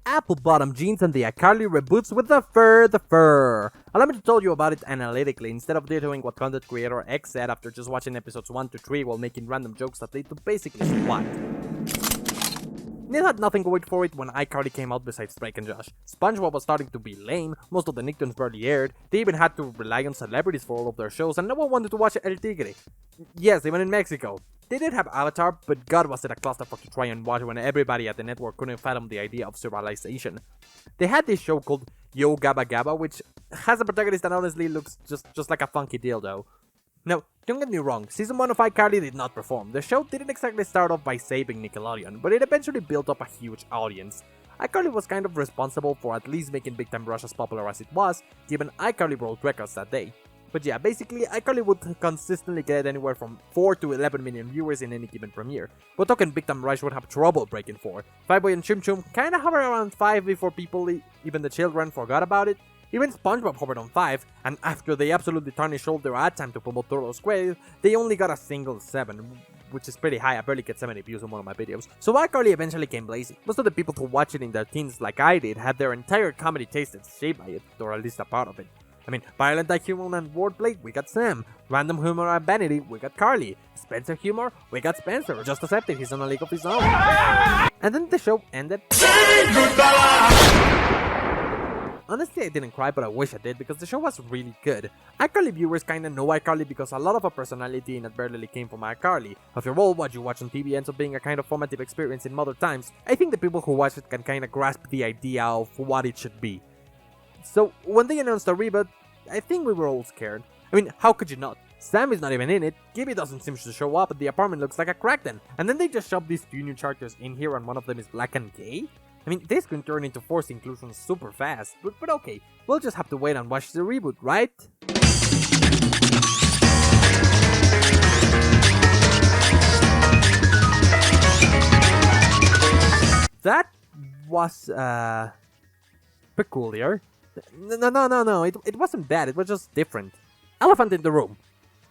apple bottom jeans and the iCarly reboots with the fur. Allow me to tell you about it analytically instead of doing what content creator X said after just watching episodes 1 to 3 while making random jokes that lead to basically what. It had nothing going for it when iCarly came out besides Drake and Josh. SpongeBob was starting to be lame, most of the Nicktoons barely aired, they even had to rely on celebrities for all of their shows, and no one wanted to watch El Tigre. Yes, even in Mexico. They did have Avatar, but God was it a clusterfuck to try and watch when everybody at the network couldn't fathom the idea of civilization. They had this show called Yo Gabba Gabba, which has a protagonist that honestly looks just like a funky dildo. Now, don't get me wrong, season 1 of iCarly did not perform. The show didn't exactly start off by saving Nickelodeon, but it eventually built up a huge audience. iCarly was kind of responsible for at least making Big Time Rush as popular as it was, given iCarly broke records that day. But yeah, basically, iCarly would consistently get anywhere from 4 to 11 million viewers in any given premiere. But talking Big Time Rush would have trouble breaking 4. Five Boy and Chum Chum kinda hovered around 5 before people, even the children, forgot about it. Even SpongeBob hovered on 5, and after they absolutely tarnished all their ad time to promote Turtle Square, they only got a single 7, which is pretty high. I barely get 70 views on one of my videos. So iCarly eventually came lazy. Most of the people who watch it in their teens like I did had their entire comedy tasted shaped by it, or at least a part of it. I mean, violent like humor and wordplay, we got Sam. Random humor and vanity, we got Carly. Spencer humor, we got Spencer. Just accepted, he's on a league of his own. And then the show ended. Honestly, I didn't cry, but I wish I did because the show was really good. iCarly viewers kinda know iCarly because a lot of her personality inadvertently came from iCarly. After all, what you watch on TV ends up being a kind of formative experience in modern times. I think the people who watch it can kinda grasp the idea of what it should be. So, when they announced a reboot, I think we were all scared. I mean, how could you not? Sam is not even in it, Gibby doesn't seem to show up, and the apartment looks like a crack den. And then they just shoved these few new characters in here and one of them is black and gay? I mean, this can turn into forced inclusion super fast, but okay, we'll just have to wait and watch the reboot, right? That was, peculiar. No, it wasn't bad, it was just different. Elephant in the room.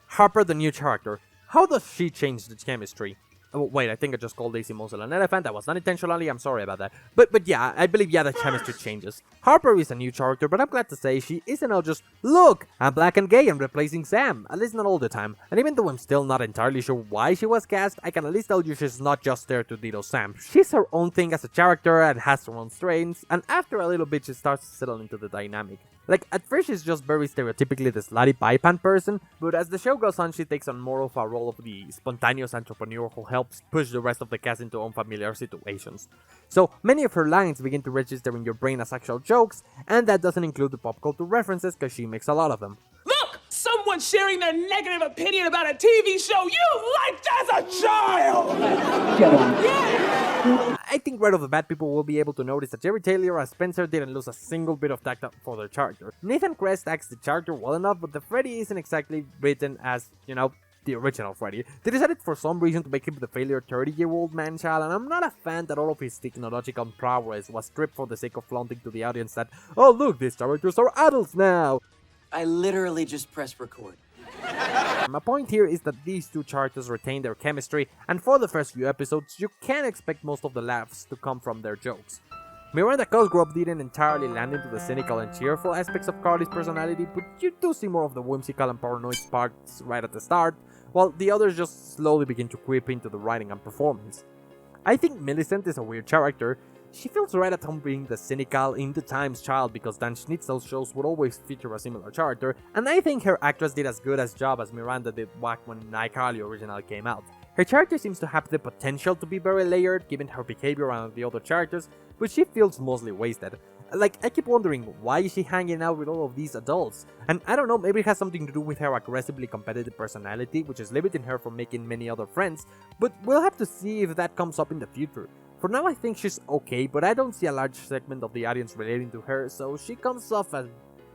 Harper, the new character. How does she change the chemistry? Oh, wait, I think I just called Lacey Mosley an elephant. That was not intentionally. I'm sorry about that. But yeah, I believe, the chemistry changes. Harper is a new character, but I'm glad to say she isn't all just, look, I'm black and gay and replacing Sam. At least not all the time. And even though I'm still not entirely sure why she was cast, I can at least tell you she's not just there to diddle Sam. She's her own thing as a character and has her own strengths, and after a little bit she starts to settle into the dynamic. Like, at first she's just very stereotypically the slutty pie-pan person, but as the show goes on she takes on more of a role of the spontaneous entrepreneur who helps push the rest of the cast into unfamiliar situations. So, many of her lines begin to register in your brain as actual jokes, and that doesn't include the pop culture references because she makes a lot of them. Look! Someone sharing their negative opinion about a TV show you liked as a child! Yeah! I think right off the bat people will be able to notice that Jerry Trainor as Spencer didn't lose a single bit of tact for their character. Nathan Kress acts the character well enough, but the Freddie isn't exactly written as, the original Freddie. They decided for some reason to make him the failure 30-year-old man-child, and I'm not a fan that all of his technological prowess was stripped for the sake of flaunting to the audience that, oh look, these characters are adults now! I literally just pressed record. My point here is that these two characters retain their chemistry, and for the first few episodes, you can expect most of the laughs to come from their jokes. Miranda Cosgrove didn't entirely land into the cynical and cheerful aspects of Carly's personality, but you do see more of the whimsical and paranoid sparks right at the start, while the others just slowly begin to creep into the writing and performance. I think Millicent is a weird character. She feels right at home being the cynical, in-the-times child because Dan Schnitzel's shows would always feature a similar character, and I think her actress did as good a job as Miranda did back when iCarly originally came out. Her character seems to have the potential to be very layered given her behavior around the other characters, but she feels mostly wasted. Like, I keep wondering, why is she hanging out with all of these adults? And I don't know, maybe it has something to do with her aggressively competitive personality, which is limiting her from making many other friends, but we'll have to see if that comes up in the future. For now I think she's okay, but I don't see a large segment of the audience relating to her, so she comes off as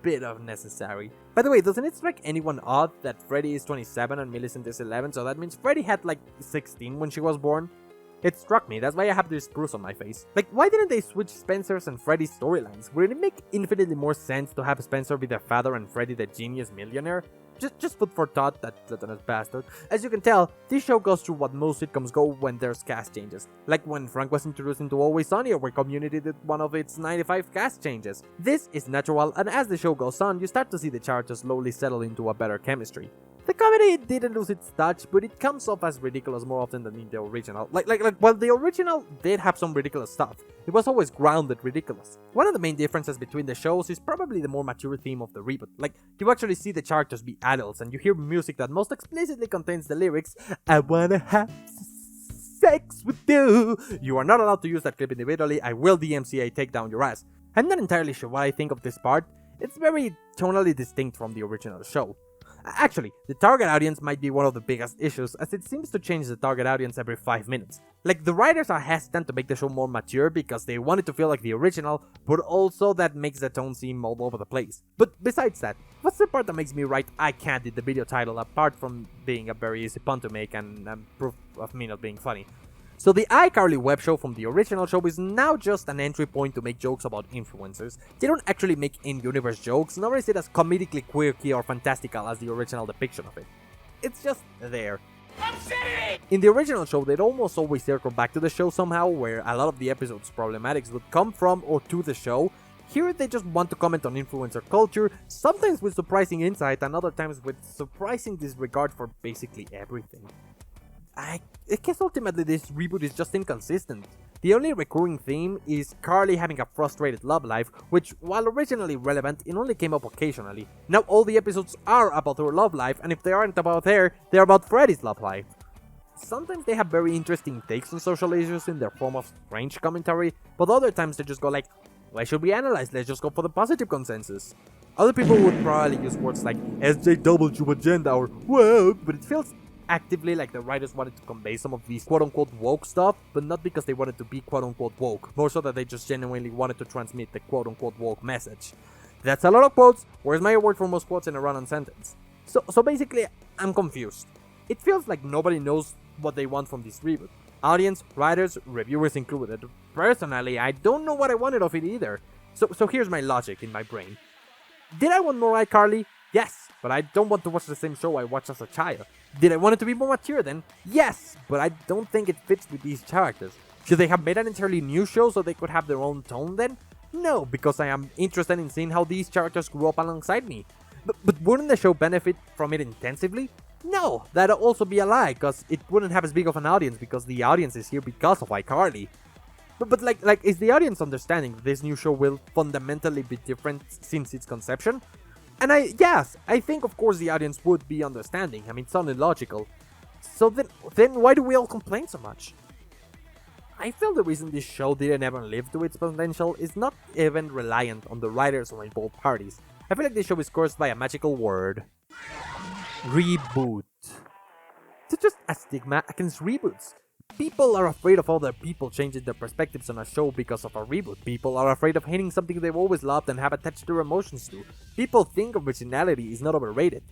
bit of necessary. By the way, doesn't it strike anyone odd that Freddie is 27 and Millicent is 11, so that means Freddie had like 16 when she was born? It struck me, that's why I have this bruise on my face. Like, why didn't they switch Spencer's and Freddie's storylines? Would it make infinitely more sense to have Spencer be the father and Freddie the genius millionaire? Just food for thought, that gluttonous bastard. As you can tell, this show goes through what most sitcoms go when there's cast changes. Like when Frank was introduced into Always Sunny, or when Community did one of its 95 cast changes. This is natural, and as the show goes on, you start to see the characters slowly settle into a better chemistry. The comedy didn't lose its touch, but it comes off as ridiculous more often than in the original. While the original did have some ridiculous stuff, it was always grounded ridiculous. One of the main differences between the shows is probably the more mature theme of the reboot. Like, you actually see the characters be adults, and you hear music that most explicitly contains the lyrics, "I wanna have sex with you." You are not allowed to use that clip individually. I will DMCA take down your ass. I'm not entirely sure what I think of this part. It's very tonally distinct from the original show. Actually, the target audience might be one of the biggest issues, as it seems to change the target audience every 5 minutes. Like, the writers are hesitant to make the show more mature because they want it to feel like the original, but also that makes the tone seem all over the place. But besides that, what's the part that makes me write "I can't" in the video title, apart from being a very easy pun to make and proof of me not being funny? So the iCarly web show from the original show is now just an entry point to make jokes about influencers. They don't actually make in-universe jokes, nor is it as comedically quirky or fantastical as the original depiction of it. It's just there. In the original show, they'd almost always circle back to the show somehow, where a lot of the episode's problematics would come from or to the show. Here they just want to comment on influencer culture, sometimes with surprising insight and other times with surprising disregard for basically everything. I guess ultimately this reboot is just inconsistent. The only recurring theme is Carly having a frustrated love life, which, while originally relevant, it only came up occasionally. Now all the episodes are about her love life, and if they aren't about her, they're about Freddie's love life. Sometimes they have very interesting takes on social issues in their form of strange commentary, but other times they just go like, why should we analyze? Let's just go for the positive consensus. Other people would probably use words like SJW agenda or woke, but it feels actively like the writers wanted to convey some of these quote-unquote woke stuff, but not because they wanted to be quote-unquote woke, more so that they just genuinely wanted to transmit the quote-unquote woke message. That's a lot of quotes. Where's my award for most quotes in a run-on sentence? So basically, I'm confused. It feels like nobody knows what they want from this reboot. Audience, writers, reviewers included. Personally, I don't know what I wanted of it either. So here's my logic in my brain. Did I want more iCarly? Yes, but I don't want to watch the same show I watched as a child. Did I want it to be more mature then? Yes, but I don't think it fits with these characters. Should they have made an entirely new show so they could have their own tone then? No, because I am interested in seeing how these characters grew up alongside me. But wouldn't the show benefit from it intensively? No, that'd also be a lie, because it wouldn't have as big of an audience because the audience is here because of iCarly. But like, is the audience understanding that this new show will fundamentally be different since its conception? And I think of course the audience would be understanding. I mean, it sounded logical. So then why do we all complain so much? I feel the reason this show didn't ever live to its potential is not even reliant on the writers or involved parties. I feel like this show is cursed by a magical word. Reboot. It's just a stigma against reboots. People are afraid of other people changing their perspectives on a show because of a reboot. People are afraid of hating something they've always loved and have attached their emotions to. People think originality is not overrated.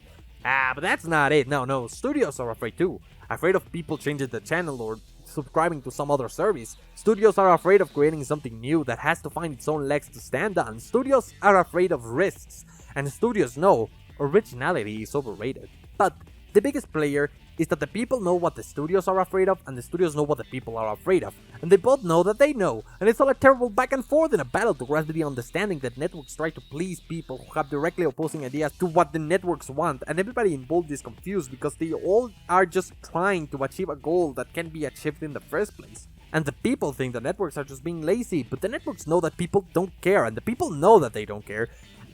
But that's not it. No, studios are afraid too. Afraid of people changing the channel or subscribing to some other service. Studios are afraid of creating something new that has to find its own legs to stand on. Studios are afraid of risks. And studios know originality is overrated. But the biggest player is that the people know what the studios are afraid of, and the studios know what the people are afraid of. And they both know that they know, and it's all a terrible back and forth in a battle to grasp the understanding that networks try to please people who have directly opposing ideas to what the networks want, and everybody involved is confused because they all are just trying to achieve a goal that can't be achieved in the first place. And the people think the networks are just being lazy, but the networks know that people don't care, and the people know that they don't care.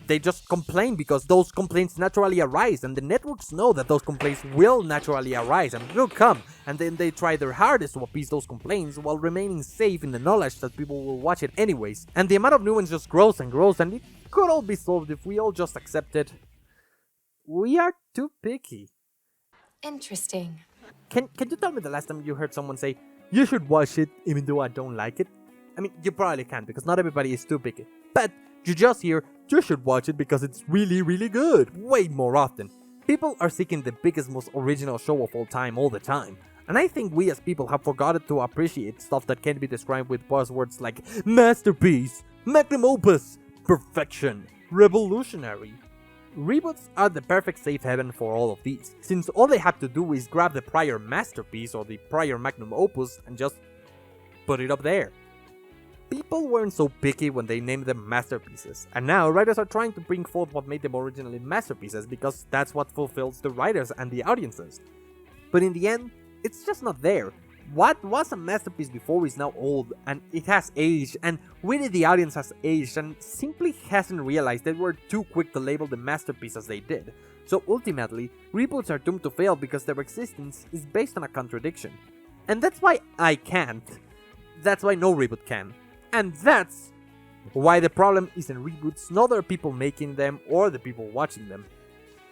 They just complain because those complaints naturally arise, and the networks know that those complaints will naturally arise and will come, and then they try their hardest to appease those complaints while remaining safe in the knowledge that people will watch it anyways. And the amount of nuance just grows and grows, and it could all be solved if we all just accepted we are too picky. Interesting. Can you tell me the last time you heard someone say, you should watch it even though I don't like it? I mean, you probably can't because not everybody is too picky. But you just hear, you should watch it because it's really, really good, way more often. People are seeking the biggest, most original show of all time all the time. And I think we as people have forgotten to appreciate stuff that can be described with buzzwords like masterpiece, magnum opus, perfection, revolutionary. Reboots are the perfect safe haven for all of these, since all they have to do is grab the prior masterpiece or the prior magnum opus and just put it up there. People weren't so picky when they named them masterpieces, and now writers are trying to bring forth what made them originally masterpieces because that's what fulfills the writers and the audiences. But in the end, it's just not there. What was a masterpiece before is now old, and it has aged, and really the audience has aged and simply hasn't realized they were too quick to label the masterpiece as they did. So ultimately, reboots are doomed to fail because their existence is based on a contradiction. And that's why I can't. That's why no reboot can. And that's why the problem isn't reboots, not the people making them or the people watching them.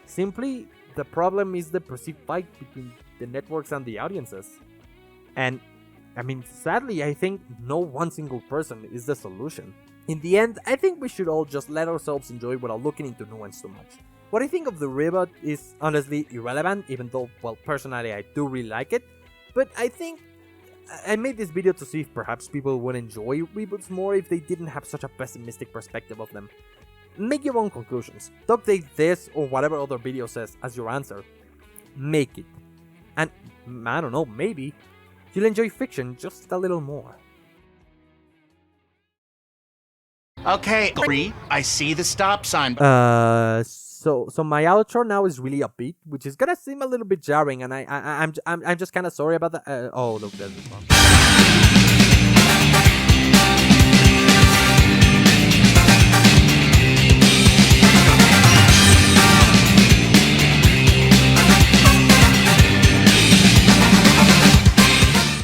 Simply, the problem is the perceived fight between the networks and the audiences. And, sadly, I think no one single person is the solution. In the end, I think we should all just let ourselves enjoy without looking into nuance too much. What I think of the reboot is honestly irrelevant, even though, well, personally I do really like it. But I think I made this video to see if perhaps people would enjoy reboots more if they didn't have such a pessimistic perspective of them. Make your own conclusions. Don't take this or whatever other video says as your answer. Make it. And, I don't know, maybe you'll enjoy fiction just a little more. Okay, I see the stop sign. So my outro now is really upbeat, which is gonna seem a little bit jarring, and I'm just kind of sorry about that. Oh, look, there's this one.